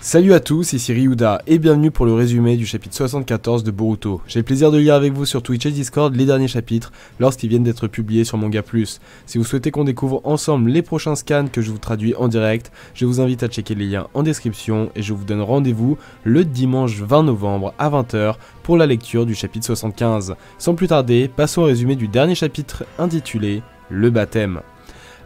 Salut à tous, ici Ryuda et bienvenue pour le résumé du chapitre 74 de Boruto. J'ai le plaisir de lire avec vous sur Twitch et Discord les derniers chapitres lorsqu'ils viennent d'être publiés sur Manga Plus. Si vous souhaitez qu'on découvre ensemble les prochains scans que je vous traduis en direct, je vous invite à checker les liens en description et je vous donne rendez-vous le dimanche 20 novembre à 20 h pour la lecture du chapitre 75. Sans plus tarder, passons au résumé du dernier chapitre intitulé Le baptême.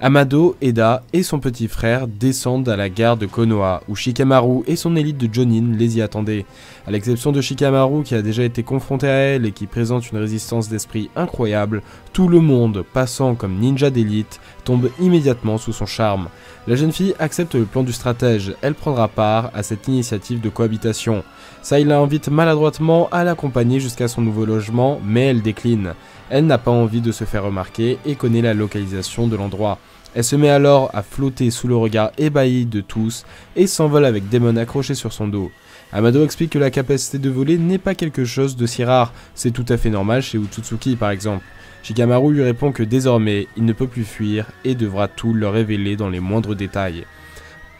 Amado, Eda et son petit frère descendent à la gare de Konoha, où Shikamaru et son élite de Jonin les y attendaient. À l'exception de Shikamaru qui a déjà été confronté à elle et qui présente une résistance d'esprit incroyable, tout le monde, passant comme ninja d'élite, tombe immédiatement sous son charme. La jeune fille accepte le plan du stratège, elle prendra part à cette initiative de cohabitation. Sai la invite maladroitement à l'accompagner jusqu'à son nouveau logement, mais elle décline. Elle n'a pas envie de se faire remarquer et connaît la localisation de l'endroit. Elle se met alors à flotter sous le regard ébahi de tous et s'envole avec Demon accroché sur son dos. Amado explique que la capacité de voler n'est pas quelque chose de si rare, c'est tout à fait normal chez Otsutsuki par exemple. Shikamaru lui répond que désormais il ne peut plus fuir et devra tout leur révéler dans les moindres détails.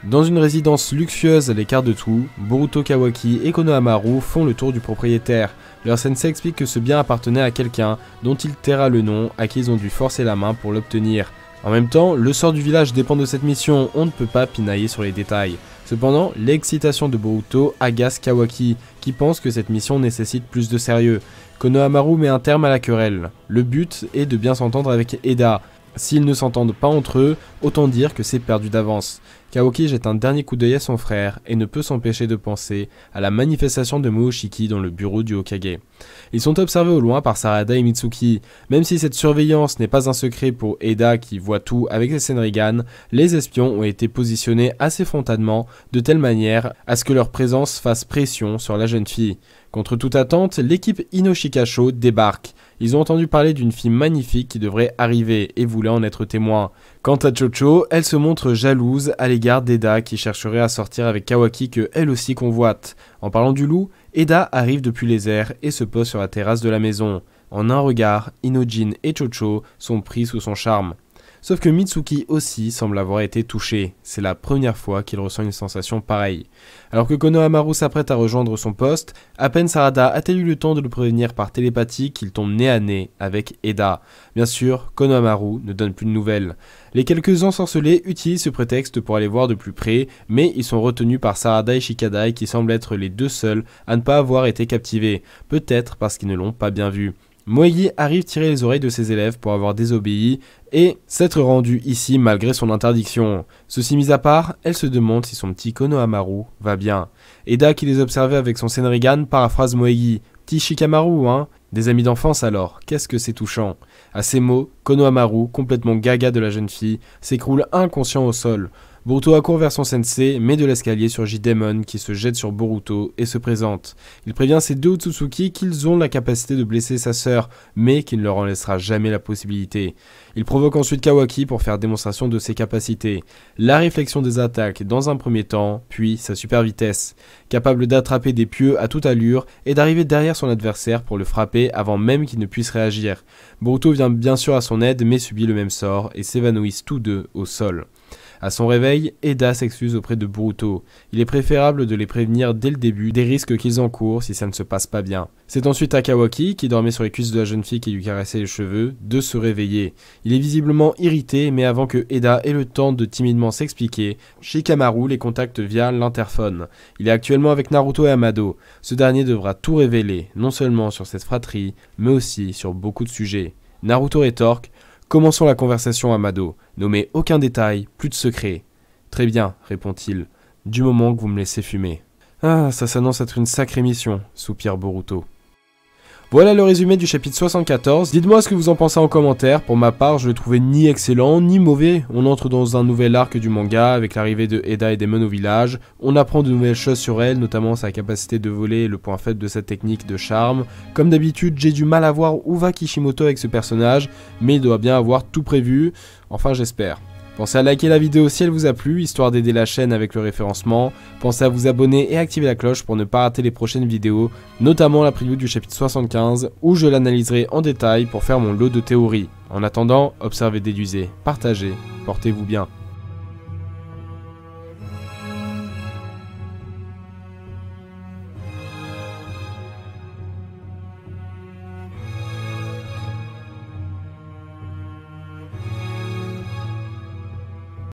Dans une résidence luxueuse à l'écart de tout, Boruto Kawaki et Konohamaru font le tour du propriétaire. Leur sensei explique que ce bien appartenait à quelqu'un dont il taira le nom, à qui ils ont dû forcer la main pour l'obtenir. En même temps, le sort du village dépend de cette mission, on ne peut pas pinailler sur les détails. Cependant, l'excitation de Boruto agace Kawaki, qui pense que cette mission nécessite plus de sérieux. Konohamaru met un terme à la querelle. Le but est de bien s'entendre avec Eda. S'ils ne s'entendent pas entre eux, autant dire que c'est perdu d'avance. Kawaki jette un dernier coup d'œil à son frère et ne peut s'empêcher de penser à la manifestation de Momoshiki dans le bureau du Hokage. Ils sont observés au loin par Sarada et Mitsuki. Même si cette surveillance n'est pas un secret pour Eda qui voit tout avec ses Senrigan, les espions ont été positionnés assez frontalement de telle manière à ce que leur présence fasse pression sur la jeune fille. Contre toute attente, l'équipe Inoshikasho débarque. Ils ont entendu parler d'une fille magnifique qui devrait arriver et voulaient en être témoins. Quant à Chocho, elle se montre jalouse à l'égard d'Eda qui chercherait à sortir avec Kawaki que elle aussi convoite. En parlant du loup, Eda arrive depuis les airs et se pose sur la terrasse de la maison. En un regard, Inojin et Chocho sont pris sous son charme. Sauf que Mitsuki aussi semble avoir été touché. C'est la première fois qu'il ressent une sensation pareille. Alors que Konohamaru s'apprête à rejoindre son poste, à peine Sarada a-t-elle eu le temps de le prévenir par télépathie qu'il tombe nez à nez avec Eda. Bien sûr, Konohamaru ne donne plus de nouvelles. Les quelques ensorcelés utilisent ce prétexte pour aller voir de plus près, mais ils sont retenus par Sarada et Shikadai qui semblent être les deux seuls à ne pas avoir été captivés, peut-être parce qu'ils ne l'ont pas bien vu. Moegi arrive tirer les oreilles de ses élèves pour avoir désobéi et s'être rendu ici malgré son interdiction. Ceci mis à part, elle se demande si son petit Konohamaru va bien. Eda qui les observait avec son Senrigan paraphrase Moegi. Petit Shikamaru, hein? Des amis d'enfance alors, qu'est-ce que c'est touchant. À ces mots, Konohamaru, complètement gaga de la jeune fille, s'écroule inconscient au sol. Boruto accourt vers son sensei, mais de l'escalier surgit Demon qui se jette sur Boruto et se présente. Il prévient ses deux Otsutsuki qu'ils ont la capacité de blesser sa sœur, mais qu'il ne leur en laissera jamais la possibilité. Il provoque ensuite Kawaki pour faire démonstration de ses capacités. La réflexion des attaques dans un premier temps, puis sa super vitesse. Capable d'attraper des pieux à toute allure et d'arriver derrière son adversaire pour le frapper avant même qu'il ne puisse réagir. Boruto vient bien sûr à son aide mais subit le même sort et s'évanouissent tous deux au sol. À son réveil, Eda s'excuse auprès de Boruto. Il est préférable de les prévenir dès le début des risques qu'ils encourent si ça ne se passe pas bien. C'est ensuite à Kawaki, qui dormait sur les cuisses de la jeune fille qui lui caressait les cheveux, de se réveiller. Il est visiblement irrité, mais avant que Eda ait le temps de timidement s'expliquer, Shikamaru les contacte via l'interphone. Il est actuellement avec Naruto et Amado. Ce dernier devra tout révéler, non seulement sur cette fratrie, mais aussi sur beaucoup de sujets. Naruto rétorque: commençons la conversation, Amado. Nommez aucun détail, plus de secret. Très bien, répond-il, du moment que vous me laissez fumer. Ah, ça s'annonce être une sacrée mission, soupire Boruto. Voilà le résumé du chapitre 74, dites-moi ce que vous en pensez en commentaire, pour ma part je le trouvais ni excellent ni mauvais. On entre dans un nouvel arc du manga avec l'arrivée de Eda et Demon au village, on apprend de nouvelles choses sur elle, notamment sa capacité de voler et le point faible de cette technique de charme. Comme d'habitude j'ai du mal à voir où va Kishimoto avec ce personnage, mais il doit bien avoir tout prévu, enfin j'espère. Pensez à liker la vidéo si elle vous a plu, histoire d'aider la chaîne avec le référencement. Pensez à vous abonner et activer la cloche pour ne pas rater les prochaines vidéos, notamment la preview du chapitre 75, où je l'analyserai en détail pour faire mon lot de théories. En attendant, observez, déduisez, partagez, portez-vous bien.